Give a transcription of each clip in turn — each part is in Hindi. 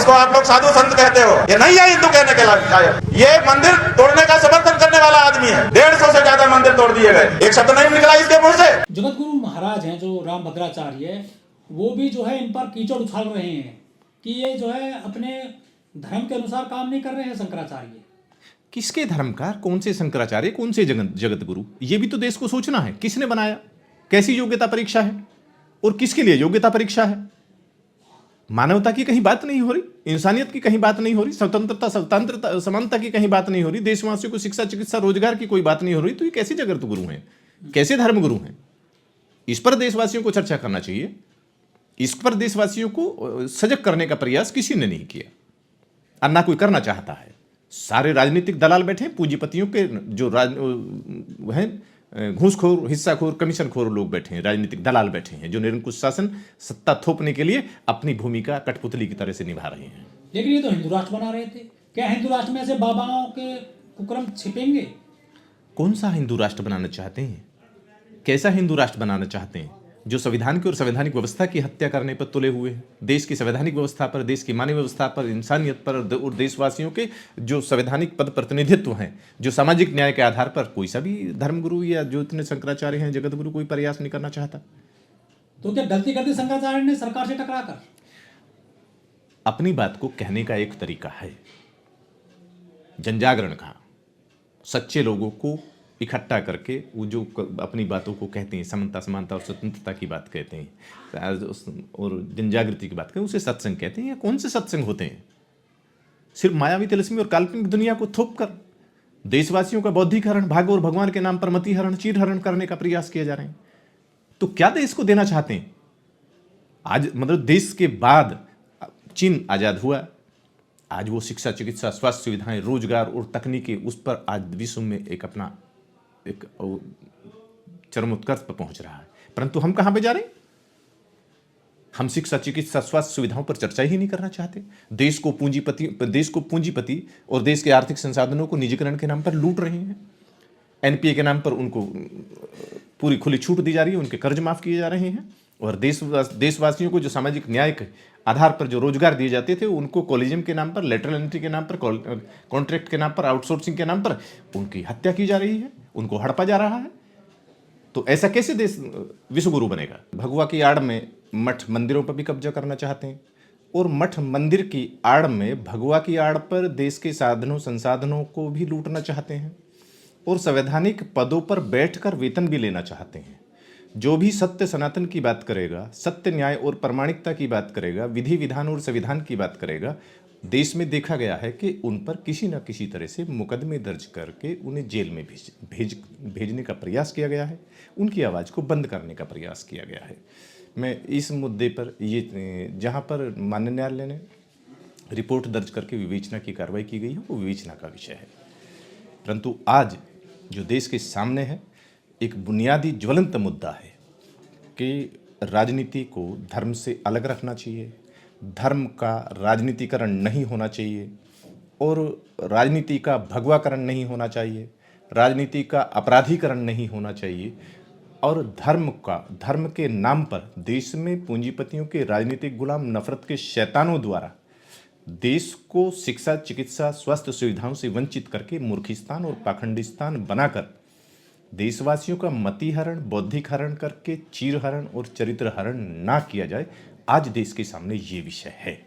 जिसको आप लोग साधु संत कहते हो, ये नहीं है हिंदू कहने के लायक। ये मंदिर तोड़ने का समर्थन करने वाला आदमी है। 150 से ज्यादा मंदिर तोड़ दिए गए, एक शब्द नहीं निकला इसके मुंह से। जगत गुरु महाराज हैं जो रामभद्राचार्य, वो भी जो है इन पर कीचड़ उछाल रहे हैं कि ये जो है अपने धर्म के अनुसार काम नहीं कर रहे हैं शंकराचार्य। किसके धर्म का, कौन से शंकराचार्य, कौन से जगत गुरु, ये भी तो देश को सोचना है। किसने बनाया, कैसी योग्यता परीक्षा है और किसके लिए योग्यता परीक्षा है। मानवता की कहीं बात नहीं हो रही, इंसानियत की कहीं बात नहीं हो रही, स्वतंत्रता समानता की कहीं बात नहीं हो रही, देशवासियों को शिक्षा चिकित्सा रोजगार की कोई बात नहीं हो रही। तो ये कैसे जगत गुरु हैं, कैसे धर्म गुरु हैं? इस पर देशवासियों को चर्चा करना चाहिए। इस पर देशवासियों को सजग करने का प्रयास किसी ने नहीं किया और ना कोई करना चाहता है। सारे राजनीतिक दलाल बैठे, पूंजीपतियों के जो घूसखोर, हिस्साखोर, कमीशनखोर लोग बैठे हैं, राजनीतिक दलाल बैठे हैं, जो निरंकुश शासन सत्ता थोपने के लिए अपनी भूमिका कठपुतली की तरह से निभा रहे हैं। लेकिन ये तो हिंदू राष्ट्र बना रहे थे, क्या हिंदू राष्ट्र में से बाबाओं के कुकर्म छिपेंगे? कौन सा हिंदू राष्ट्र बनाना चाहते हैं, कैसा हिंदू राष्ट्र बनाना चाहते हैं जो संविधान की और संवैधानिक व्यवस्था की हत्या करने पर तुले हुए हैं? देश की संवैधानिक व्यवस्था पर, देश की मानवीय व्यवस्था पर, इंसानियत पर और देशवासियों के जो संवैधानिक पद प्रतिनिधित्व हैं, जो सामाजिक न्याय के आधार पर कोई सा भी धर्मगुरु या जो इतने शंकराचार्य हैं, जगत गुरु, कोई प्रयास नहीं करना चाहता। तो क्या गलती कर दी शंकराचार्य ने सरकार से टकरा कर? अपनी बात को कहने का एक तरीका है, जनजागरण का, सच्चे लोगों को इकट्ठा करके वो जो अपनी बातों को कहते हैं, समता समानता और स्वतंत्रता की बात कहते हैं और जनजागृति की बात कहते हैं, उसे सत्संग कहते हैं। या कौन से सत्संग होते हैं? सिर्फ मायावी तिलस्मी और काल्पनिक दुनिया को थोप कर देशवासियों का बौद्धिकरण, भाग और भगवान के नाम पर मतिहरण, चीरहरण करने का प्रयास किया जा रहे हैं। तो क्या देश को देना चाहते हैं? आज मतलब देश के बाद चीन आजाद हुआ, आज वो शिक्षा, चिकित्सा, स्वास्थ्य सुविधाएं, रोजगार और तकनीकी, उस पर आज विश्व में एक अपना एक चरमोत्कर्ष पर पहुंच रहा है। परंतु हम कहां पे जा रहे हैं? हम शिक्षा, चिकित्सा, स्वास्थ्य सुविधाओं पर चर्चा ही नहीं करना चाहते। देश को पूंजीपति और देश के आर्थिक संसाधनों को निजीकरण के नाम पर लूट रहे हैं। एनपीए के नाम पर उनको पूरी खुली छूट दी जा रही है, उनके कर्ज माफ किए जा रहे हैं और देशवासियों को जो सामाजिक न्याय के आधार पर जो रोजगार दिए जाते थे, उनको कॉलेजियम के नाम पर, लेटरल एंट्री के नाम पर, कॉन्ट्रैक्ट के नाम पर, आउटसोर्सिंग के नाम पर उनकी हत्या की जा रही है, उनको हड़पा जा रहा है। तो ऐसा कैसे देश विश्व गुरु बनेगा? भगवा की आड़ में मठ मंदिरों पर भी कब्जा करना चाहते हैं और मठ मंदिर की आड़ में, भगवा की आड़ पर देश के साधनों संसाधनों को भी लूटना चाहते हैं और संवैधानिक पदों पर बैठकर वेतन भी लेना चाहते हैं। जो भी सत्य सनातन की बात करेगा, सत्य न्याय और प्रामाणिकता की बात करेगा, विधि विधान और संविधान की बात करेगा, देश में देखा गया है कि उन पर किसी न किसी तरह से मुकदमे दर्ज करके उन्हें जेल में भेजने का प्रयास किया गया है, उनकी आवाज़ को बंद करने का प्रयास किया गया है। मैं इस मुद्दे पर ये जहाँ पर माननीय न्यायालय ने रिपोर्ट दर्ज करके विवेचना की कार्रवाई की गई है, वो विवेचना का विषय है। परंतु आज जो देश के सामने है, एक बुनियादी ज्वलंत मुद्दा है कि राजनीति को धर्म से अलग रखना चाहिए, धर्म का राजनीतिकरण नहीं होना चाहिए और राजनीति का भगवाकरण नहीं होना चाहिए, राजनीति का अपराधीकरण नहीं होना चाहिए और धर्म के नाम पर देश में पूंजीपतियों के राजनीतिक गुलाम, नफरत के शैतानों द्वारा देश को शिक्षा, चिकित्सा, स्वास्थ्य सुविधाओं से वंचित करके मूर्खिस्तान और पाखंडिस्तान बनाकर देशवासियों का मतिहरण, बौद्धिकरण करके चीरहरण और चरित्रहरण ना किया जाए। आज देश के सामने ये विषय है।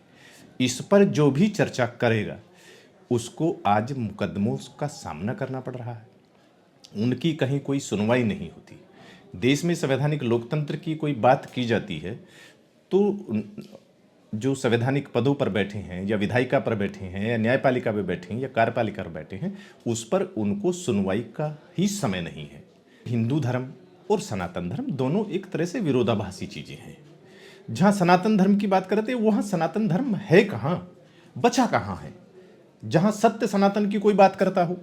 इस पर जो भी चर्चा करेगा उसको आज मुकदमों का सामना करना पड़ रहा है, उनकी कहीं कोई सुनवाई नहीं होती। देश में संवैधानिक लोकतंत्र की कोई बात की जाती है तो जो संवैधानिक पदों पर बैठे हैं या विधायिका पर बैठे हैं या न्यायपालिका पर बैठे हैं या कार्यपालिका पर बैठे हैं, उस पर उनको सुनवाई का ही समय नहीं है। हिंदू धर्म और सनातन धर्म दोनों एक तरह से विरोधाभासी चीज़ें हैं। जहाँ सनातन धर्म की बात करते हैं वहाँ सनातन धर्म है कहाँ, बचा कहाँ है? जहाँ सत्य सनातन की कोई बात करता हो,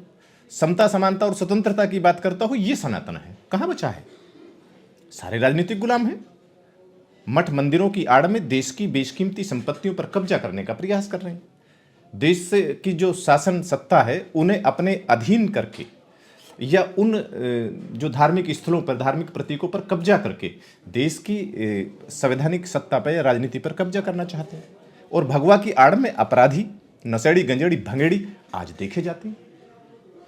समता समानता और स्वतंत्रता की बात करता हो, ये सनातन है, कहाँ बचा है? सारे राजनीतिक गुलाम हैं। मठ मंदिरों की आड़ में देश की बेशकीमती संपत्तियों पर कब्जा करने का प्रयास कर रहे हैं। देश से की जो शासन सत्ता है उन्हें अपने अधीन करके या उन जो धार्मिक स्थलों पर, धार्मिक प्रतीकों पर कब्जा करके देश की संवैधानिक सत्ता पर या राजनीति पर कब्जा करना चाहते हैं और भगवा की आड़ में अपराधी, नशेड़ी, गंजेड़ी, भंगेड़ी आज देखे जाते हैं।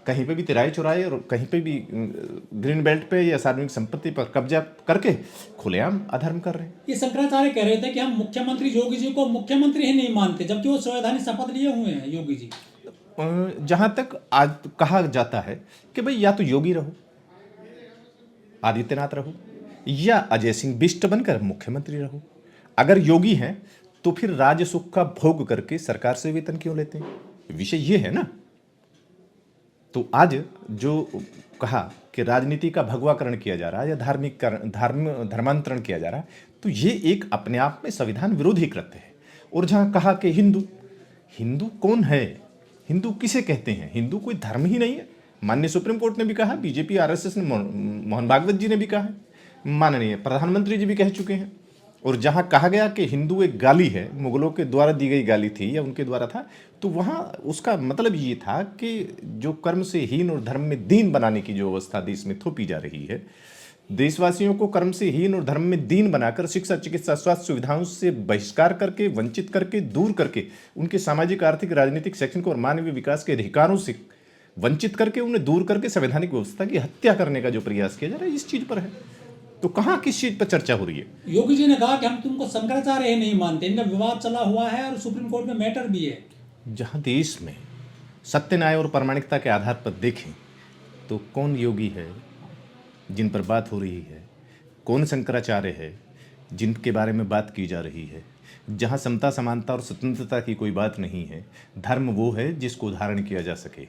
कहीं पे भी तिराए चुराए और कहीं पे भी ग्रीन बेल्ट पे या सार्वजनिक संपत्ति पर कब्जा करके खुलेआम अधर्म कर रहे हैं। ये शंकराचार्य कह रहे थे कि हम मुख्यमंत्री योगी जी को मुख्यमंत्री ही नहीं मानते, जबकि वो संवैधानिक शपथ लिए हुए हैं योगी जी। जहां तक आज कहा जाता है कि भाई या तो योगी रहो, आदित्यनाथ रहो, या अजय सिंह बिष्ट बनकर मुख्यमंत्री रहो। अगर योगी हैं तो फिर राज सुख का भोग करके सरकार से वेतन क्यों लेते हैं? विषय ये है ना। तो आज जो कहा कि राजनीति का भगवाकरण किया जा रहा है या धर्मांतरण किया जा रहा है, तो ये एक अपने आप में संविधान विरोधी कृत्य है। और जहां कहा कि हिंदू कौन है, हिंदू किसे कहते हैं? हिंदू कोई धर्म ही नहीं है। माननीय सुप्रीम कोर्ट ने भी कहा, बीजेपी आरएसएस ने, मोहन भागवत जी ने भी कहा है, माननीय प्रधानमंत्री जी भी कह चुके हैं। और जहां कहा गया कि हिंदू एक गाली है, मुगलों के द्वारा दी गई गाली थी या उनके द्वारा था, तो वहां उसका मतलब ये था कि जो कर्म से हीन और धर्म में दीन बनाने की जो अवस्था देश में थोपी जा रही है, देशवासियों को कर्म से हीन और धर्म में दीन बनाकर शिक्षा, चिकित्सा, स्वास्थ्य सुविधाओं से बहिष्कार करके, वंचित करके, दूर करके, उनके सामाजिक, आर्थिक, राजनीतिक, शैक्षणिक और मानवीय विकास के अधिकारों से वंचित करके, उन्हें दूर करके संवैधानिक व्यवस्था की हत्या करने का जो प्रयास किया जा रहा है, इस चीज पर है। तो कहां किस चीज पर चर्चा हो रही है? योगी जी ने कहा कि हम तुमको शंकराचार्य ही नहीं मानते, इनका विवाद चला हुआ है और सुप्रीम कोर्ट में मैटर भी है। जहां देश में सत्य, न्याय और प्रामाणिकता के आधार पर देखें तो कौन योगी है जिन पर बात हो रही है? कौन शंकराचार्य है जिनके बारे में बात की जा रही है? जहां समता, समानता और स्वतंत्रता की कोई बात नहीं है। धर्म वो है जिसको धारण किया जा सके,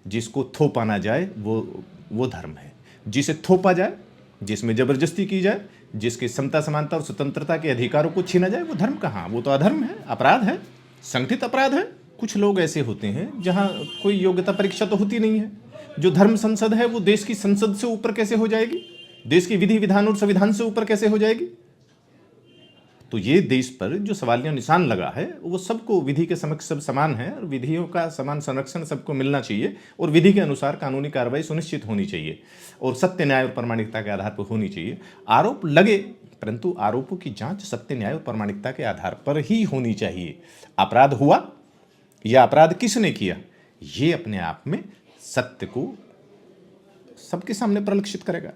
जिसको थोपा ना जाए, वो धर्म है। जिसे थोपा जाए, जिसमें जबरदस्ती की जाए, जिसके समता, समानता और स्वतंत्रता के अधिकारों को छीना जाए, वो धर्म कहाँ? वो तो अधर्म है, अपराध है, संगठित अपराध है। कुछ लोग ऐसे होते हैं जहां कोई योग्यता परीक्षा तो होती नहीं है। जो धर्म संसद है वो देश की संसद से ऊपर कैसे हो जाएगी? देश की विधि, विधान और संविधान से ऊपर कैसे हो जाएगी? तो ये देश पर जो सवालिया निशान लगा है, वो सबको विधि के समक्ष सब समान है और विधियों का समान संरक्षण सबको मिलना चाहिए और विधि के अनुसार कानूनी कार्रवाई सुनिश्चित होनी चाहिए और सत्य, न्याय और प्रामाणिकता के आधार पर होनी चाहिए। आरोप लगे, परंतु आरोपों की जांच सत्य, न्याय और प्रामाणिकता के आधार पर ही होनी चाहिए। अपराध हुआ या अपराध किसने किया, ये अपने आप में सत्य को सबके सामने परिलक्षित करेगा।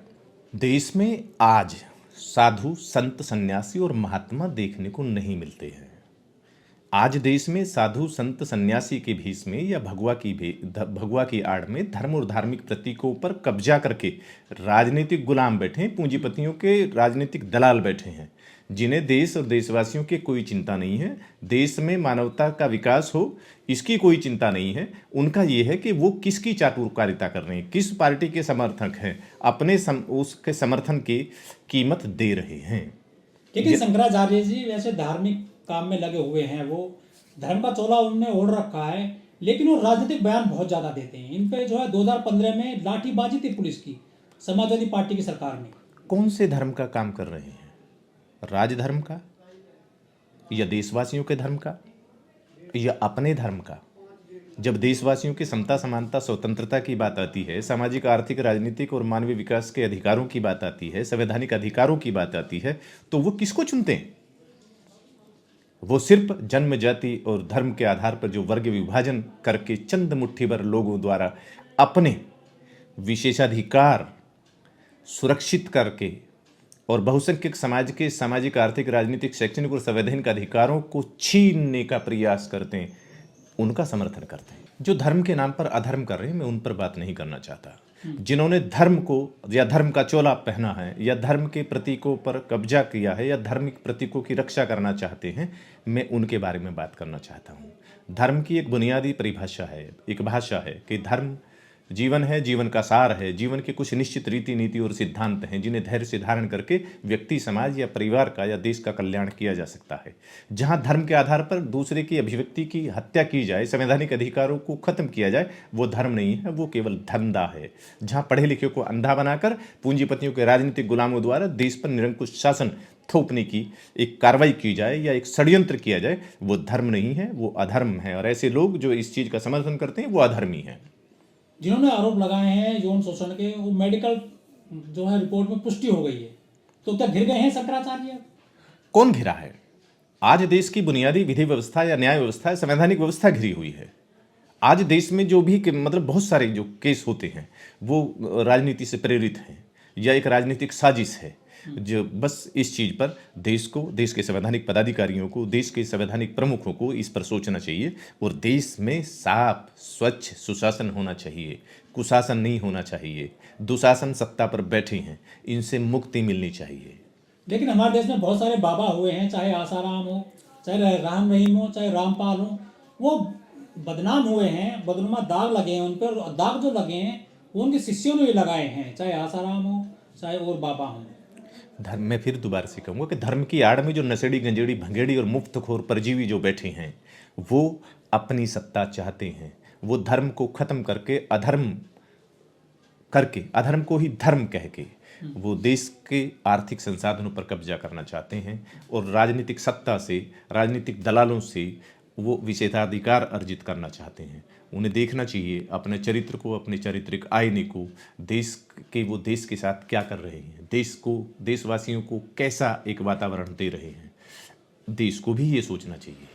देश में आज साधु, संत, सन्यासी और महात्मा देखने को नहीं मिलते हैं। आज देश में साधु, संत, सन्यासी के भेष में या भगवा की आड़ में धर्म और धार्मिक प्रतीकों पर कब्जा करके राजनीतिक गुलाम बैठे हैं, पूंजीपतियों के राजनीतिक दलाल बैठे हैं, जिन्हें देश और देशवासियों की कोई चिंता नहीं है। देश में मानवता का विकास हो, इसकी कोई चिंता नहीं है। उनका ये है कि वो किसकी चाटुकारिता कर रहे हैं, किस पार्टी के समर्थक हैं, अपने उसके समर्थन की कीमत दे रहे हैं। लेकिन शंकराचार्य जी वैसे धार्मिक काम में लगे हुए हैं, वो धर्म का चोला उन्होंने ओढ़ रखा है, लेकिन वो राजनीतिक बयान बहुत ज्यादा देते हैं। इन पे जो है 2015 में लाठीबाजी थी पुलिस की, समाजवादी पार्टी की सरकार में। कौन से धर्म का काम कर रहे हैं? राजधर्म का या देशवासियों के धर्म का या अपने धर्म का? जब देशवासियों की समता, समानता, स्वतंत्रता की बात आती है, सामाजिक, आर्थिक, राजनीतिक और मानवीय विकास के अधिकारों की बात आती है, संवैधानिक अधिकारों की बात आती है, तो वो किसको चुनते हैं? वो सिर्फ जन्म, जाति और धर्म के आधार पर जो वर्ग विभाजन करके चंद मुट्ठी भर लोगों द्वारा अपने विशेषाधिकार सुरक्षित करके और बहुसंख्यक समाज के सामाजिक, आर्थिक, राजनीतिक, शैक्षणिक और संवैधानिक अधिकारों को छीनने का प्रयास करते हैं, उनका समर्थन करते हैं। जो धर्म के नाम पर अधर्म कर रहे हैं, मैं उन पर बात नहीं करना चाहता। जिन्होंने धर्म को या धर्म का चोला पहना है या धर्म के प्रतीकों पर कब्जा किया है या धार्मिक प्रतीकों की रक्षा करना चाहते हैं, मैं उनके बारे में बात करना चाहता हूँ। धर्म की एक बुनियादी परिभाषा है, एक भाषा है कि धर्म जीवन है, जीवन का सार है, जीवन के कुछ निश्चित रीति, नीति और सिद्धांत हैं जिन्हें धैर्य से धारण करके व्यक्ति, समाज या परिवार का या देश का कल्याण किया जा सकता है। जहां धर्म के आधार पर दूसरे की अभिव्यक्ति की हत्या की जाए, संवैधानिक अधिकारों को खत्म किया जाए, वो धर्म नहीं है, वो केवल धंधा है। जहां पढ़े लिखे को अंधा बनाकर पूंजीपतियों के राजनीतिक गुलामों द्वारा देश पर निरंकुश शासन थोपने की एक कार्रवाई की जाए या एक षड्यंत्र किया जाए, वो धर्म नहीं है, वो अधर्म है। और ऐसे लोग जो इस चीज का समर्थन करते हैं वो अधर्मी हैं। जिन्होंने आरोप लगाए हैं यौन शोषण के, वो मेडिकल जो है रिपोर्ट में पुष्टि हो गई है, तो क्या घिर गए हैं शंकराचार्य? कौन घिरा है? आज देश की बुनियादी विधि व्यवस्था या न्याय व्यवस्था या संवैधानिक व्यवस्था घिरी हुई है। आज देश में जो भी मतलब बहुत सारे जो केस होते हैं वो राजनीति से प्रेरित हैं या एक राजनीतिक साजिश है जो बस इस चीज़ पर देश को, देश के संवैधानिक पदाधिकारियों को, देश के संवैधानिक प्रमुखों को इस पर सोचना चाहिए और देश में साफ स्वच्छ सुशासन होना चाहिए, कुशासन नहीं होना चाहिए। दुशासन सत्ता पर बैठे हैं, इनसे मुक्ति मिलनी चाहिए। लेकिन हमारे देश में बहुत सारे बाबा हुए हैं, चाहे आसाराम हो, चाहे राम रहीम हो, चाहे रामपाल हो, वो बदनाम हुए हैं, बदनुमा दाग लगे हैं उन पर, और दाग जो लगे हैं वो उनके शिष्यों ने भी लगाए हैं, चाहे आसाराम हो चाहे और बाबा हों। धर्म में फिर दोबारा से कहूँगा कि धर्म की आड़ में जो नशेड़ी गंजेड़ी भंगेड़ी और मुफ्तखोर परजीवी जो बैठे हैं वो अपनी सत्ता चाहते हैं। वो धर्म को खत्म करके अधर्म को ही धर्म कह के वो देश के आर्थिक संसाधनों पर कब्जा करना चाहते हैं और राजनीतिक सत्ता से, राजनीतिक दलालों से वो विशेषाधिकार अर्जित करना चाहते हैं। उन्हें देखना चाहिए अपने चरित्र को, अपने चारित्रिक आईने को, देश के साथ क्या कर रहे हैं, देश को, देशवासियों को कैसा एक वातावरण दे रहे हैं। देश को भी ये सोचना चाहिए।